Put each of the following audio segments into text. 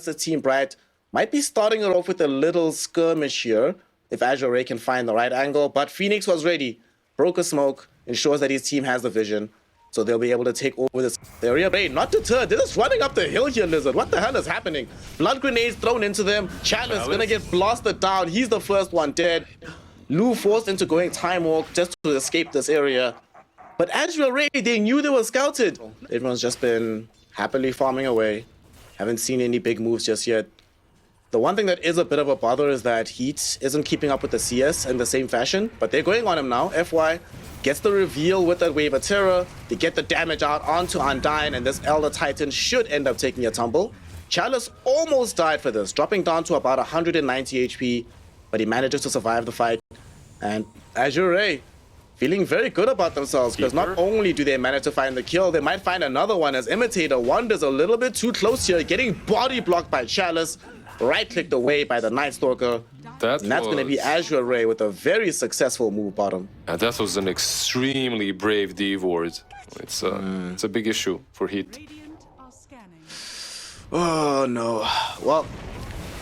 versus Team Bright might be starting it off with a little skirmish here, if Azure Ray can find the right angle. But Phoenix was ready, broke a smoke, ensures that his team has the vision, so they'll be able to take over this area. Ray, not deterred, they're just running up the hill here, Lizard. What the hell is happening? Blood grenades thrown into them. Chalice gonna get blasted down. He's the first one dead. Lou forced into going time walk just to escape this area. But Azure Ray, they knew they were scouted. Everyone's just been happily farming away. Haven't seen any big moves just yet. The one thing that is a bit of a bother is that Heat isn't keeping up with the CS in the same fashion, but they're going on him now. FY gets the reveal with that Wave of Terror. They get the damage out onto Undyne, and this Elder Titan should end up taking a tumble. Chalice almost died for this, dropping down to about 190 HP, but he manages to survive the fight. And Azure Ray feeling very good about themselves, because not only do they manage to find the kill, they might find another one as Imitator wanders a little bit too close here, getting body blocked by Chalice, right-clicked away by the Night Stalker. And that's going to be Azure Ray with a very successful move bottom. And that was an extremely brave D ward. It's a big issue for Heat. Oh no. Well,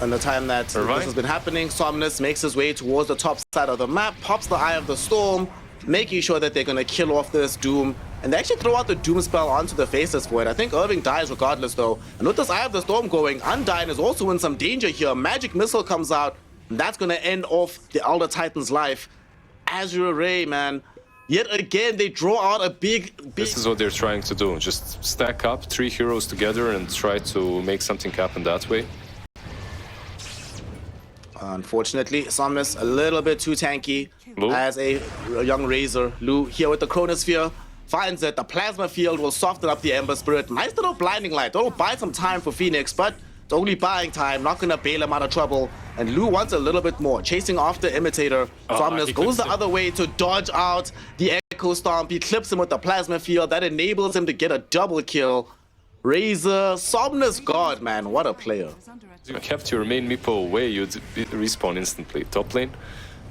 in the time that this has been happening, Somnus makes his way towards the top side of the map, pops the Eye of the Storm, making sure that they're going to kill off this Doom. And they actually throw out the Doom spell onto the faces for it. I think Irving dies regardless though. And with this Eye of the Storm going, Undyne is also in some danger here. Magic Missile comes out, and that's going to end off the Elder Titan's life. Azure Ray, man. Yet again, they draw out a big... This is what they're trying to do. Just stack up 3 heroes together and try to make something happen that way. Unfortunately, Somnus a little bit too tanky as a young Razor. Lou here with the Chronosphere finds that the Plasma Field will soften up the Ember Spirit. Nice little Blinding Light. That'll buy some time for Phoenix, but it's only buying time, not gonna bail him out of trouble. And Lou wants a little bit more, chasing after Imitator. Somnus goes the other way to dodge out the Echo Stomp. He clips him with the Plasma Field. That enables him to get a double kill. Razor, Somnus God, man, what a player. You kept your main Meepo away, you'd respawn instantly. Top lane?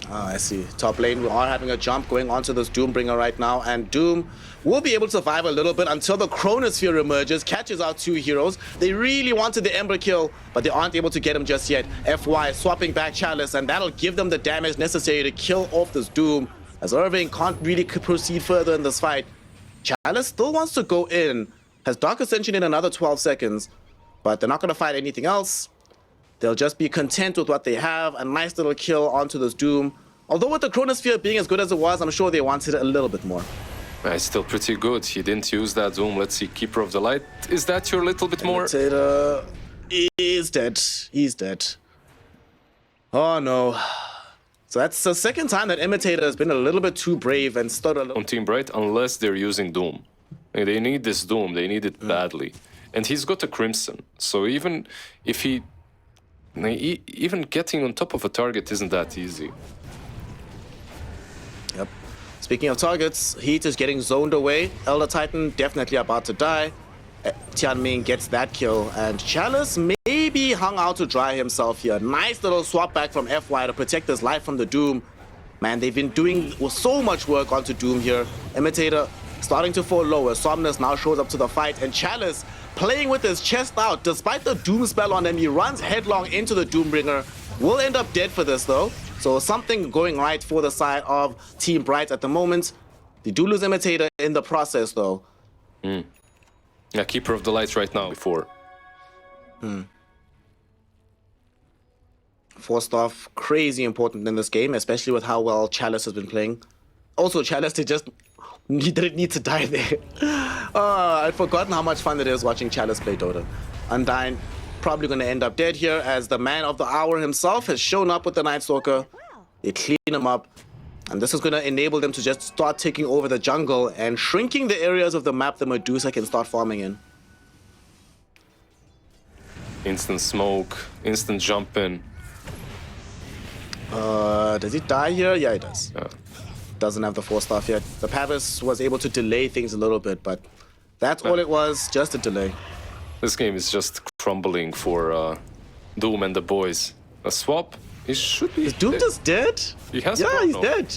I see. Top lane, we are having a jump going onto this Doombringer right now, and Doom will be able to survive a little bit until the Chronosphere emerges, catches out 2 heroes. They really wanted the Ember kill, but they aren't able to get him just yet. FY swapping back Chalice, and that'll give them the damage necessary to kill off this Doom, as Irving can't really proceed further in this fight. Chalice still wants to go in, has Dark Ascension in another 12 seconds, but they're not going to fight anything else. They'll just be content with what they have. A nice little kill onto this Doom. Although with the Chronosphere being as good as it was, I'm sure they wanted a little bit more. It's still pretty good. He didn't use that Doom. Let's see, Keeper of the Light. Is that your little bit more? Imitator is dead. He's dead. Oh no. So that's the second time that Imitator has been a little bit too brave and stood a little... On Team Bright, unless they're using Doom. They need this Doom. They need it badly. And he's got a Crimson. So even if he... Even getting on top of a target isn't that easy. Yep. Speaking of targets, Heat is getting zoned away. Elder Titan definitely about to die. Tianming gets that kill, and Chalice maybe hung out to dry himself here. Nice little swap back from FY to protect his life from the Doom. Man, they've been doing so much work onto Doom here. Imitator starting to fall lower. Somnus now shows up to the fight, and Chalice playing with his chest out. Despite the Doom spell on him, he runs headlong into the Doombringer. Will end up dead for this though. So something going right for the side of Team Bright at the moment. They do lose Imitator in the process though. Yeah, Keeper of the Light right now before. Forced off, crazy important in this game, especially with how well Chalice has been playing. Also, Chalice, he didn't need to die there. I'd forgotten how much fun it is watching Chalice play Dota. Undyne probably going to end up dead here, as the man of the hour himself has shown up with the Night Stalker. They clean him up, and this is going to enable them to just start taking over the jungle and shrinking the areas of the map that Medusa can start farming in. Instant smoke, instant jump in. Does he die here? Yeah, he does. Yeah. Doesn't have the 4-star yet. The Pavis was able to delay things a little bit, but that's all it was, just a delay. This game is just crumbling for Doom and the boys. A swap? He should be... Is Doom just dead? He has Yeah, he's dead.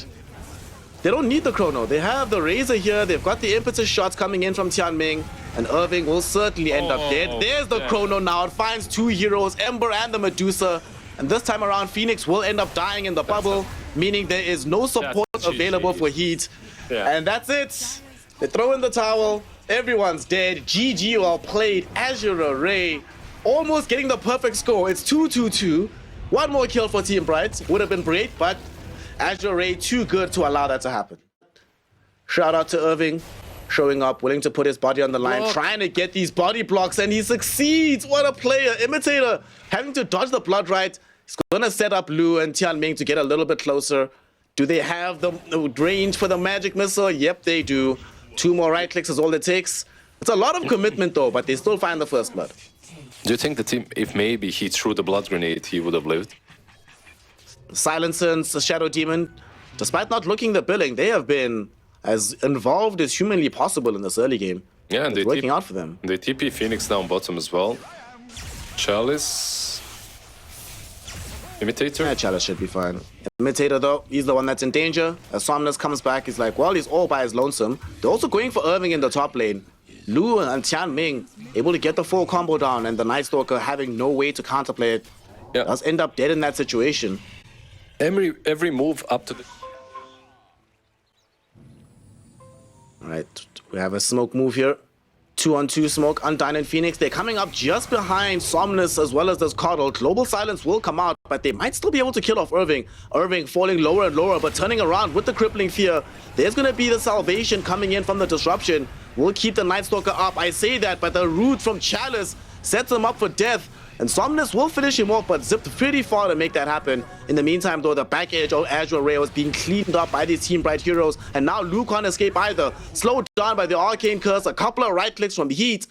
They don't need the Chrono. They have the Razor here. They've got the impetus shots coming in from Tianming. and Irving will certainly end up dead. There's the Chrono now. It finds 2 heroes, Ember and the Medusa. And this time around, Phoenix will end up dying in the bubble, meaning there is no support available for Heat. And that's it. They throw in the towel. Everyone's dead. GG, well played. Azure Ray almost getting the perfect score. It's 2-2-2. One more kill for Team Bright. Would have been great, but Azure Ray too good to allow that to happen. Shout out to Irving. Showing up, willing to put his body on the line, trying to get these body blocks, and he succeeds. What a player. Imitator having to dodge the blood right. He's going to set up Lu and Tianming to get a little bit closer. Do they have the range for the magic missile? Yep, they do. 2 more right clicks is all it takes. It's a lot of commitment though, but they still find the first blood. Do you think the team, if maybe he threw the blood grenade, he would have lived? Silencers, the Shadow Demon, despite not looking the billing, they have been as involved as humanly possible in this early game. Yeah, and it's working out for them. They TP Phoenix down bottom as well. Chalice. Imitator? Yeah, Chalice should be fine. Imitator though, he's the one that's in danger. As Somnus comes back, he's like, well, he's all by his lonesome. They're also going for Irving in the top lane. Lu and Tianming able to get the full combo down, and the Night Stalker having no way to counterplay it. Does end up dead in that situation. Every move up to the... Alright, we have a smoke move here. 2-on-2 smoke, Undyne and Phoenix. They're coming up just behind Somnus as well as this Coddle. Global Silence will come out, but they might still be able to kill off Irving. Irving falling lower and lower, but turning around with the Crippling Fear. There's going to be the salvation coming in from the Disruption. We'll keep the Night Stalker up. I say that, but the root from Chalice sets him up for death. And Somnus will finish him off, but zipped pretty far to make that happen. In the meantime, though, the back edge of Azure Ray was being cleaned up by these Team Bright heroes. And now Lu can't escape either. Slowed down by the Arcane Curse, a couple of right clicks from Heat.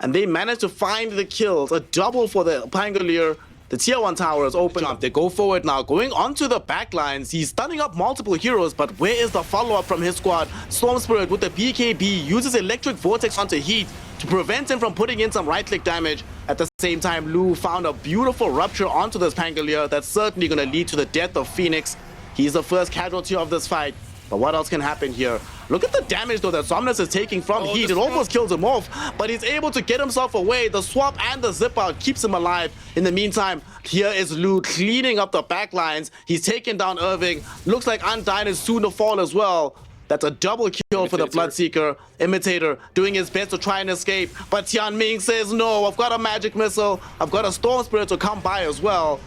And they managed to find the kills. A double for the Pangolier. The tier 1 tower is open up. They go forward now, going onto the back lines. He's stunning up multiple heroes, but where is the follow-up from his squad? Storm Spirit with the BKB uses Electric Vortex onto Heat to prevent him from putting in some right-click damage. At the same time, Lu found a beautiful rupture onto this Pangolier that's certainly going to lead to the death of Phoenix. He's the first casualty of this fight. But what else can happen here? Look at the damage though that Somnus is taking from Heat. It almost kills him off, but he's able to get himself away. The swap and the zip out keeps him alive. In the meantime, here is Lu cleaning up the back lines. He's taken down Irving. Looks like Undyne is soon to fall as well. That's a double kill for the Bloodseeker. Imitator doing his best to try and escape, but Tianming says no. I've got a magic missile. I've got a Storm Spirit to come by as well.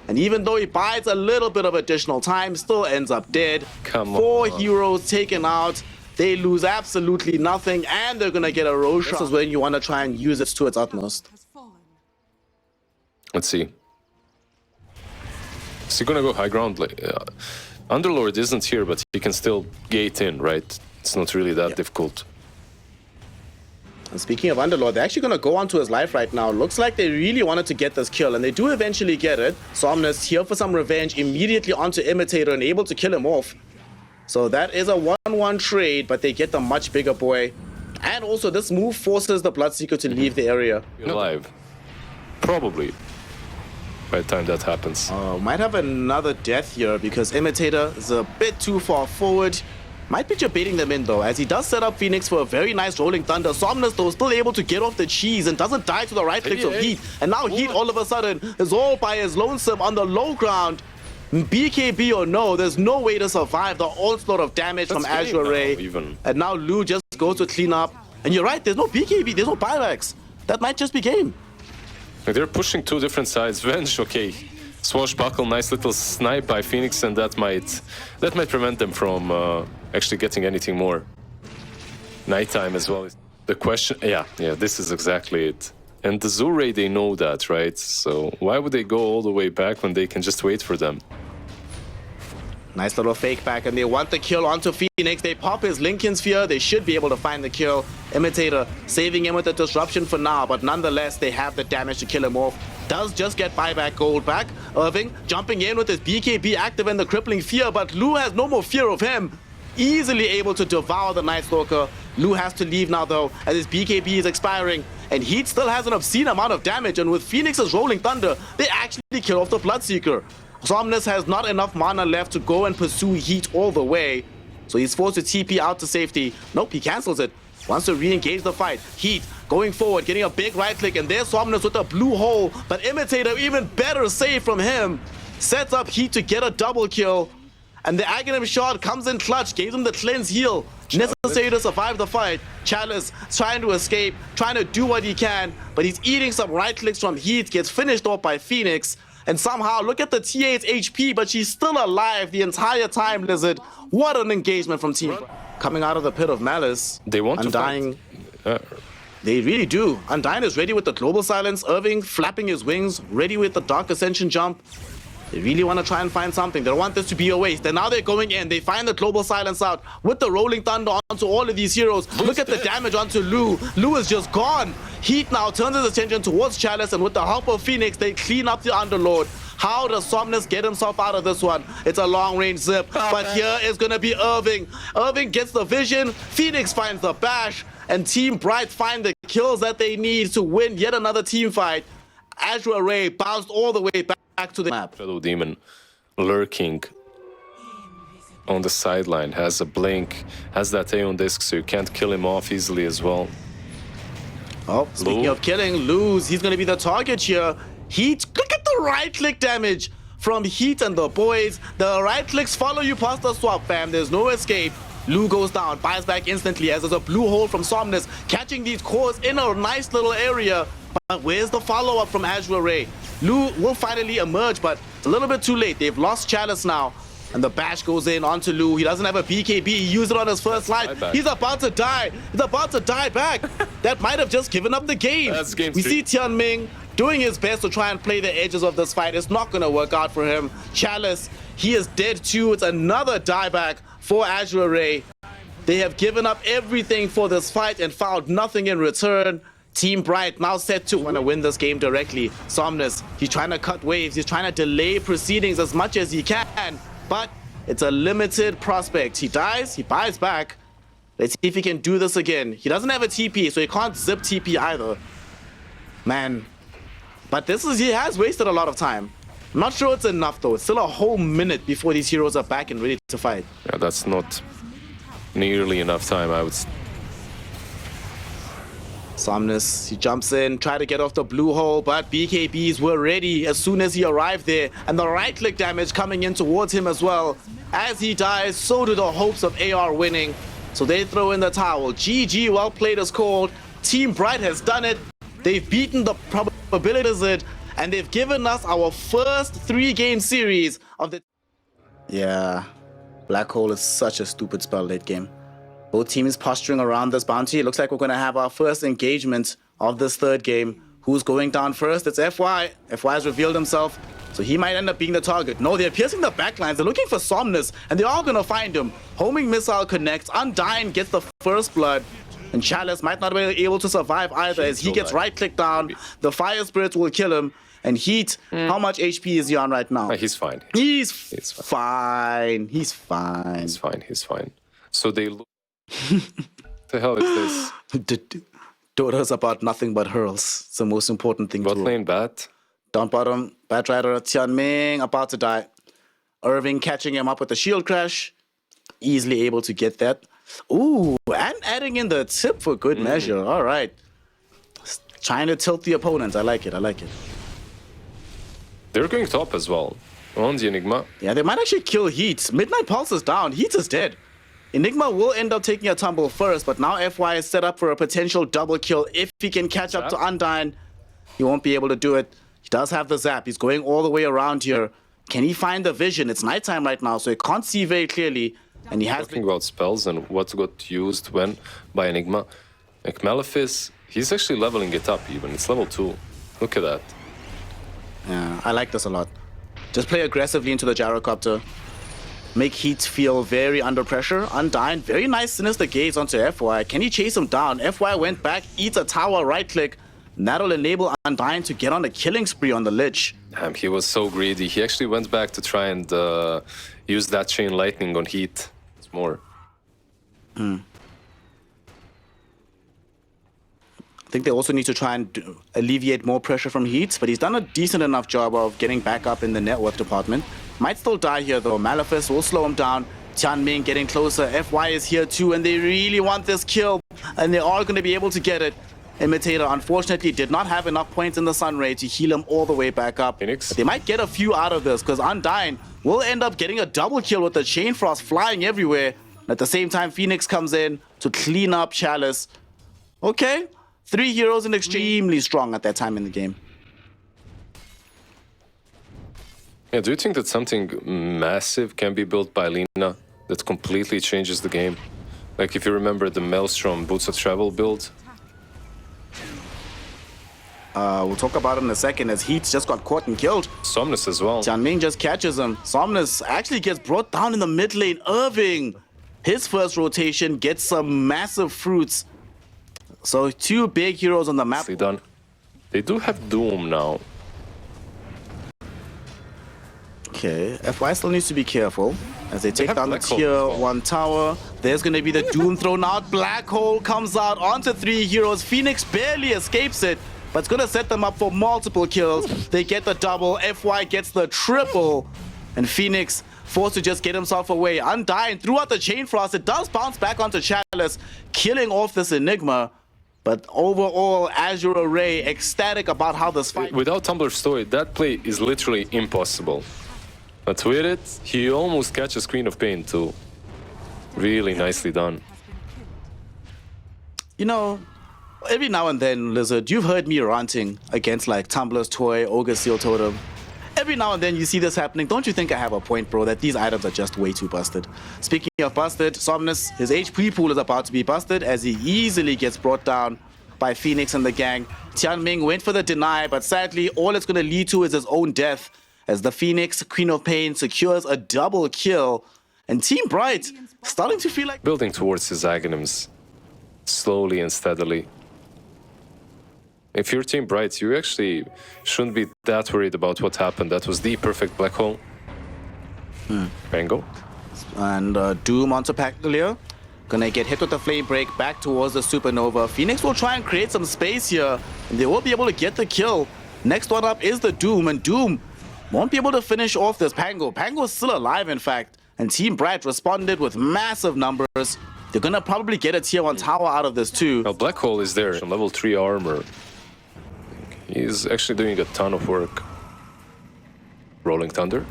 And even though he buys a little bit of additional time, still ends up dead. Come on. 4 heroes taken out. They lose absolutely nothing, and they're gonna get a Roshan. This is when you want to try and use it to its utmost. Let's see. Is he gonna go high ground? Like, Underlord isn't here, but he can still gate in, right? It's not really that difficult. And speaking of Underlord, they're actually going to go onto his life right now. Looks like they really wanted to get this kill, and they do eventually get it. Somnus here for some revenge, immediately onto Imitator and able to kill him off. So that is a 1-1 trade, but they get the much bigger boy. And also, this move forces the Bloodseeker to leave the area. Alive. Probably. By the time that happens. Might have another death here, because Imitator is a bit too far forward. Might be baiting them in though, as he does set up Phoenix for a very nice Rolling Thunder. Somnus though still able to get off the cheese and doesn't die to the right clicks of Heat. And now Heat all of a sudden is all by his lonesome on the low ground. BKB or no, there's no way to survive the onslaught of damage from Azure Ray. And now Lu just goes to clean up. And you're right, there's no BKB, there's no buybacks. That might just be game. They're pushing 2 different sides. Venge, okay. Swashbuckle, nice little snipe by Phoenix, and that might prevent them from actually getting anything more. Nighttime as well. The question, yeah, this is exactly it. And the Azure Ray, they know that, right? So why would they go all the way back when they can just wait for them? Nice little fake back, and they want the kill onto Phoenix. They pop his Lincoln Sphere. They should be able to find the kill. Imitator saving him with the disruption for now, but nonetheless, they have the damage to kill him off. Does just get buyback gold back. Irving jumping in with his BKB active and the crippling fear, but Lu has no more fear of him. Easily able to devour the Night Stalker. Lu has to leave now though, as his BKB is expiring. And Heat still has an obscene amount of damage, and with Phoenix's Rolling Thunder, they actually kill off the Bloodseeker. Somnus has not enough mana left to go and pursue Heat all the way. So he's forced to TP out to safety. Nope, he cancels it. Wants to re-engage the fight. Heat going forward, getting a big right click, and there's Somnus with a blue hole, but Imitator, even better save from him, sets up Heat to get a double kill, and the Aghanim shot comes in clutch, gave him the cleanse heal, necessary to survive the fight. Chalice trying to escape, trying to do what he can, but he's eating some right clicks from Heat, gets finished off by Phoenix, and somehow, look at the T8's HP, but she's still alive the entire time, Lizard. What an engagement from Team. Coming out of the pit of Malice. They want Undying. to fight. They really do. Undying is ready with the global silence. Irving flapping his wings, ready with the Dark Ascension jump. They really want to try and find something. They don't want this to be a waste. And now they're going in. They find the global silence out with the rolling thunder onto all of these heroes. Look at the damage onto Lu. Lu is just gone. Heat now turns his attention towards Chalice, and with the help of Phoenix, they clean up the Underlord. How does Somnus get himself out of this one? It's a long-range zip, but here is going to be Irving. Irving gets the vision. Phoenix finds the bash, and Team Bright find the kills that they need to win yet another team fight. Azure Ray bounced all the way back to the map. Shadow Demon lurking on the sideline, has a blink, has that Aeon disc, so you can't kill him off easily as well. Oh, speaking of killing, Luz, he's going to be the target here. Heat, look at the right click damage from Heat and the boys. The right clicks follow you past the swap, fam. There's no escape. Lu goes down, buys back instantly as there's a blue hole from Somnus, catching these cores in a nice little area. But where's the follow-up from Azure Ray? Lu will finally emerge, but it's a little bit too late. They've lost Chalice now. And the bash goes in onto Lu. He doesn't have a BKB. He used it on his first life. He's about to die. He's about to die back. That might have just given up the game. That's game we three. see Tianming doing his best to try and play the edges of this fight. It's not going to work out for him. Chalice, he is dead too. It's another dieback for Azure Ray. They have given up everything for this fight and found nothing in return. Team Bright now set to want to win this game directly. Somnus, he's trying to cut waves. He's trying to delay proceedings as much as he can. But it's a limited prospect. He dies, he buys back. Let's see if he can do this again. He doesn't have a TP, so he can't zip TP either. Man. But he has wasted a lot of time. I'm not sure it's enough though. It's still a whole minute before these heroes are back and ready to fight. Yeah, that's not nearly enough time, I would say. Somnus, he jumps in, try to get off the blue hole, but BKBs were ready as soon as he arrived there. And the right click damage coming in towards him as well. As he dies, so do the hopes of AR winning. So they throw in the towel. GG, well played is called. Team Bright has done it. They've beaten the probability wizard, and they've given us our first 3-game series of the... Yeah, Black Hole is such a stupid spell late game. Both teams posturing around this bounty. It looks like we're going to have our first engagement of this 3rd game. Who's going down first? It's FY. FY has revealed himself, so he might end up being the target. No, they're piercing the backlines. They're looking for Somnus, and they're all going to find him. Homing missile connects. Undying gets the first blood. And Chalice might not be able to survive either as he gets right-clicked down. The Fire Spirits will kill him. And Heat, how much HP is he on right now? He's fine. He's fine. He's fine. He's fine. He's fine. So they look... the hell is this? Dota's about nothing but hurls. It's the most important thing Bot to lane bat. Down bottom, Batrider, Tianming about to die. Irving catching him up with the shield crash. Easily able to get that. Ooh, and adding in the tip for good measure. All right. Trying to tilt the opponents. I like it. I like it. They're going top as well. On the Enigma. Yeah, they might actually kill Heat. Midnight Pulse is down. Heat is dead. Enigma will end up taking a tumble first, but now FY is set up for a potential double kill. If he can catch up to Undyne, he won't be able to do it. He does have the zap. He's going all the way around here. Can he find the vision? It's nighttime right now, so he can't see very clearly. And he has Talking about spells and what got used when by Enigma. Like Malefice, he's actually leveling it up even. It's level 2. Look at that. Yeah, I like this a lot. Just play aggressively into the gyrocopter. Make Heat feel very under pressure. Undyne, very nice sinister gaze onto FY. Can he chase him down? FY went back, eats a tower right click. That'll enable Undyne to get on a killing spree on the Lich. Damn, he was so greedy. He actually went back to try and use that chain lightning on Heat. It's more. I think they also need to try and alleviate more pressure from Heat, but he's done a decent enough job of getting back up in the network department. Might still die here though. Malefice will slow him down. Tianming getting closer. FY is here too, and they really want this kill, and they are going to be able to get it. Imitator, unfortunately, did not have enough points in the Sun Ray to heal him all the way back up. Phoenix. But they might get a few out of this, because Undyne will end up getting a double kill with the Chain Frost flying everywhere. At the same time, Phoenix comes in to clean up Chalice. Okay, 3 heroes and extremely strong at that time in the game. Yeah, do you think that something massive can be built by Lina that completely changes the game? Like if you remember the Maelstrom Boots of Travel build? We'll talk about it in a second as Heat just got caught and killed. Somnus as well. Tianming just catches him. Somnus actually gets brought down in the mid lane. Irving, his first rotation, gets some massive fruits. So 2 big heroes on the map. Nicely done. They do have Doom now. Okay, FY still needs to be careful as they take have down the Black Hole tier as well. 1 tower. There's going to be the Doom thrown out. Black Hole comes out onto 3 heroes. Phoenix barely escapes it, but it's going to set them up for multiple kills. They get the double. FY gets the triple. And Phoenix forced to just get himself away. Undyne threw out the Chain Frost. It does bounce back onto Chalice, killing off this Enigma. But overall, Azure Ray ecstatic about how this fight... Without Tumbler's story, that play is literally impossible. But with it, he almost catches Queen of Pain too. Really nicely done. You know, every now and then, Lizard, you've heard me ranting against like Tumblr's Toy, Ogre Seal Totem. Every now and then you see this happening. Don't you think I have a point, bro, that these items are just way too busted? Speaking of busted, Somnus, his HP pool is about to be busted as he easily gets brought down by Phoenix and the gang. Tianming went for the deny, but sadly, all it's going to lead to is his own death as the Phoenix, Queen of Pain, secures a double kill. And Team Bright starting to feel like... Building towards his Aghanims, slowly and steadily. If you're Team Bright, you actually shouldn't be that worried about what happened. That was the perfect black hole. Rango. And Doom onto Pactolier. Gonna get hit with the Flame Break back towards the Supernova. Phoenix will try and create some space here, and they will be able to get the kill. Next one up is the Doom, and Doom won't be able to finish off this Pango. Pango is still alive, in fact, and Team Bright responded with massive numbers. They're gonna probably get a tier 1 tower out of this too. Now Black Hole is there, level 3 armor. He's actually doing a ton of work. Rolling Thunder.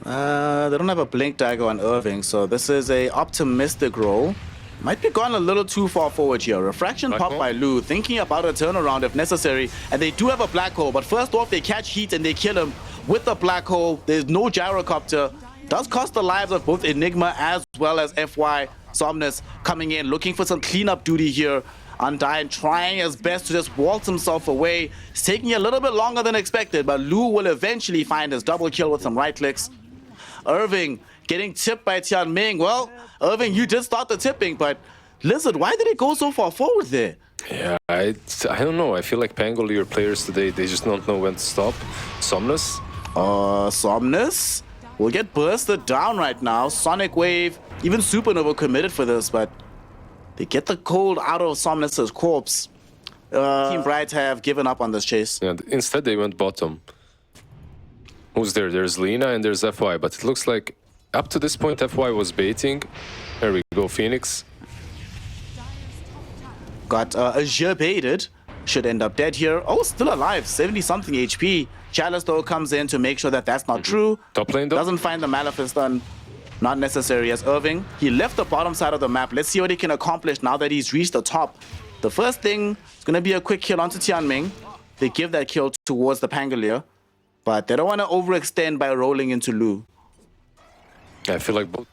They don't have a Blink Dagger on Irving, so this is a optimistic roll. Might be gone a little too far forward here. Refraction Black popped hole? by Lu, thinking about a turnaround if necessary. And they do have a Black Hole, but first off, they catch Heat and they kill him with the Black Hole. There's no Gyrocopter. Does cost the lives of both Enigma as well as FY. Somnus coming in, looking for some cleanup duty here. Undyne trying his best to just waltz himself away. It's taking a little bit longer than expected, but Lu will eventually find his double kill with some right clicks. Irving getting tipped by Tianming. Well, Irving, you did start the tipping, but Lizard, why did it go so far forward there? Yeah, I don't know. I feel like Pangolier players today, they just don't know when to stop. Somnus? Somnus will get bursted down right now. Sonic Wave, even Supernova committed for this, but they get the cold out of Somnus's corpse. Team Bright have given up on this chase. Yeah, instead they went bottom. Who's there? There's Lina and there's FY, but it looks like up to this point FY was baiting. There we go, Phoenix. Got Azure baited. Should end up dead here. Oh, still alive, 70-something HP. Chalice though comes in to make sure that that's not true. Top lane though? Doesn't find the Maleficent done. Not necessary as Irving. He left the bottom side of the map. Let's see what he can accomplish now that he's reached the top. The first thing is going to be a quick kill onto Tianming. They give that kill towards the Pangolier. But they don't want to overextend by rolling into Lu. Yeah, I feel like both.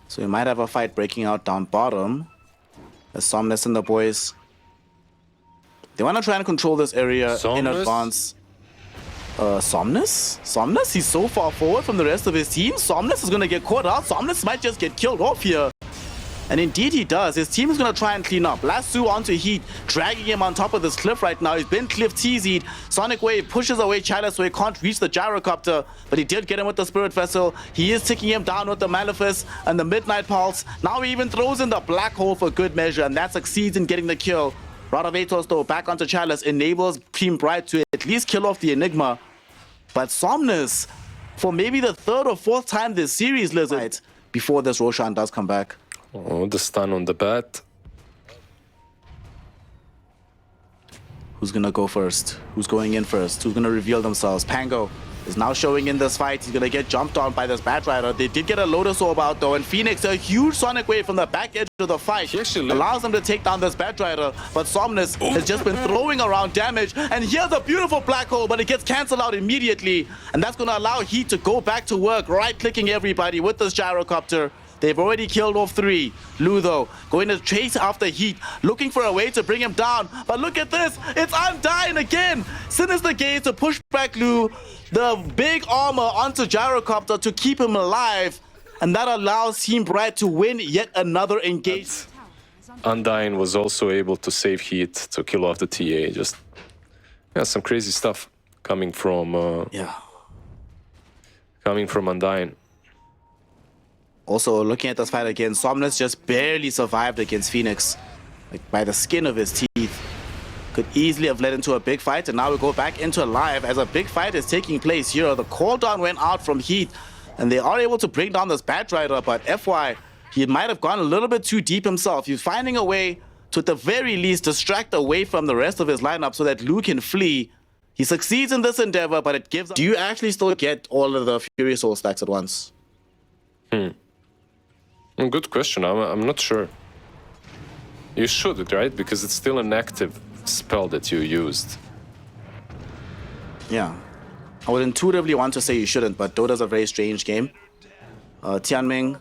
So we might have a fight breaking out down bottom. As Somnus and the boys. They want to try and control this area in Somnus? advance. Somnus? Somnus? He's so far forward from the rest of his team. Somnus is going to get caught out. Somnus might just get killed off here. And indeed he does. His team is going to try and clean up. Lasso onto Heat, dragging him on top of this cliff right now. He's been cliff TZ'd. Sonic Wave pushes away Chalice so he can't reach the Gyrocopter. But he did get him with the Spirit Vessel. He is ticking him down with the Malefice and the Midnight Pulse. Now he even throws in the Black Hole for good measure, and that succeeds in getting the kill. Rod of Atos though back onto Chalice enables Team Bright to at least kill off the Enigma. But Somnus, for maybe the 3rd or 4th time this series, Lizard, before this Roshan does come back. Oh, the stun on the bat. Who's gonna go first? Who's going in first? Who's gonna reveal themselves? Pango is now showing in this fight. He's gonna get jumped on by this Bat Rider. They did get a Lotus Orb out though, and Phoenix, a huge Sonic Wave from the back edge of the fight, allows them to take down this Bat Rider, but Somnus has just been throwing around damage, and here's a beautiful black hole, but it gets cancelled out immediately, and that's gonna allow Heat to go back to work, right-clicking everybody with this gyrocopter. They've already killed off 3. Lu, though, going to chase after Heat, looking for a way to bring him down. But look at this. It's Undyne again. Sinister Gaze to push back Lu. The big armor onto Gyrocopter to keep him alive. And that allows Team Bright to win yet another engagement. Undyne was also able to save Heat to kill off the TA. Just, yeah, some crazy stuff coming from Undyne. Also, looking at this fight again, Somnus just barely survived against Phoenix, like by the skin of his teeth. Could easily have led into a big fight, and now we go back into live as a big fight is taking place here. The cooldown went out from Heat, and they are able to bring down this Bat Rider, but FY, he might have gone a little bit too deep himself. He's finding a way to, at the very least, distract away from the rest of his lineup so that Lu can flee. He succeeds in this endeavor, but it gives... Do you actually still get all of the Fury Soul stacks at once? Good question. I'm not sure. You should, right? Because it's still an active spell that you used. Yeah. I would intuitively want to say you shouldn't, but Dota's a very strange game. Tianming,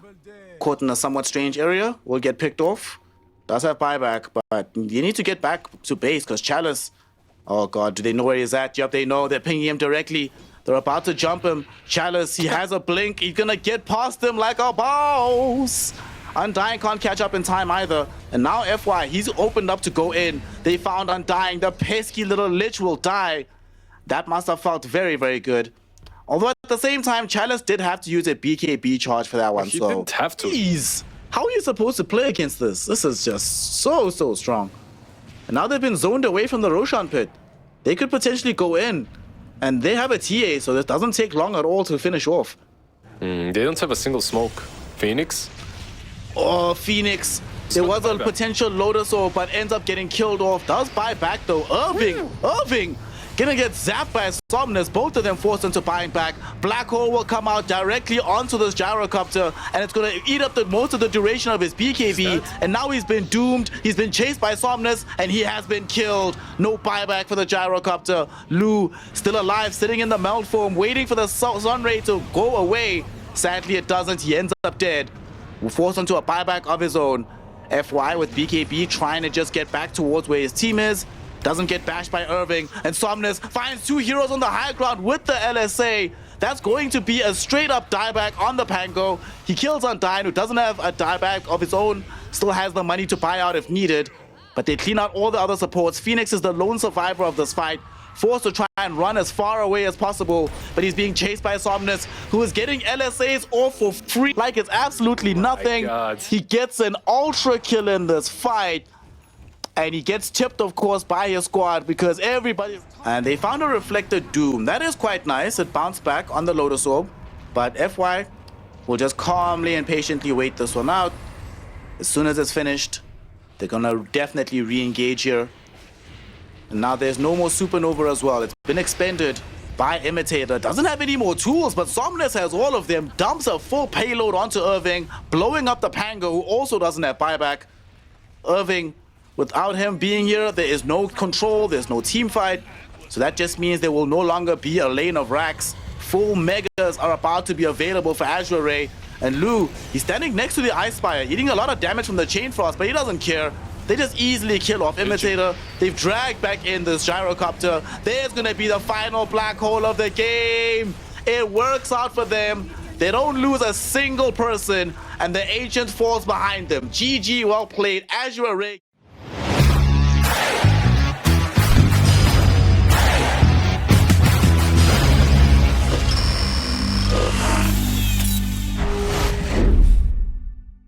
caught in a somewhat strange area, will get picked off. Does have buyback, but you need to get back to base because Chalice... Oh god, do they know where he's at? Yep, they know. They're pinging him directly. They're about to jump him. Chalice, he has a blink. He's gonna get past him like a boss. Undyne can't catch up in time either. And now FY, he's opened up to go in. They found Undyne. The pesky little lich will die. That must have felt very, very good. Although at the same time, Chalice did have to use a BKB charge for that one. He didn't have to. Jeez. How are you supposed to play against this? This is just so strong. And now they've been zoned away from the Roshan pit. They could potentially go in. And they have a TA, so this doesn't take long at all to finish off. They don't have a single smoke. Phoenix? Oh, Phoenix. There was a potential Lotus Orb, but ends up getting killed off. Does buy back, though. Irving gonna get zapped by Somnus. Both of them forced into buying back. Black Hole will come out directly onto this Gyrocopter, and it's gonna eat up most of the duration of his BKB. And now he's been doomed. He's been chased by Somnus, and he has been killed. No buyback for the Gyrocopter. Lu still alive, sitting in the melt form, waiting for the Sun Ray to go away. Sadly, it doesn't. He ends up dead. Forced onto a buyback of his own. FY with BKB trying to just get back towards where his team is. Doesn't get bashed by Irving, and Somnus finds 2 heroes on the high ground with the LSA. That's going to be a straight-up dieback on the Pango. He kills Undyne, who doesn't have a dieback of his own, still has the money to buy out if needed, but they clean out all the other supports. Phoenix is the lone survivor of this fight, forced to try and run as far away as possible, but he's being chased by Somnus, who is getting LSAs off for free like it's absolutely nothing. He gets an ultra kill in this fight. And he gets tipped, of course, by his squad because everybody... And they found a Reflected Doom. That is quite nice. It bounced back on the Lotus Orb. But FY will just calmly and patiently wait this one out. As soon as it's finished, they're going to definitely re-engage here. And now there's no more Supernova as well. It's been expended by Imitator. Doesn't have any more tools, but Somnus has all of them. Dumps a full payload onto Irving, blowing up the Pango, who also doesn't have buyback. Irving... Without him being here, there is no control, there's no team fight. So that just means there will no longer be a lane of racks. Full megas are about to be available for Azure Ray. And Lu, he's standing next to the Ice Spire, eating a lot of damage from the Chain Frost, but he doesn't care. They just easily kill off Imitator. They've dragged back in this Gyrocopter. There's gonna be the final black hole of the game. It works out for them. They don't lose a single person, and the Ancient falls behind them. GG, well played. Azure Ray.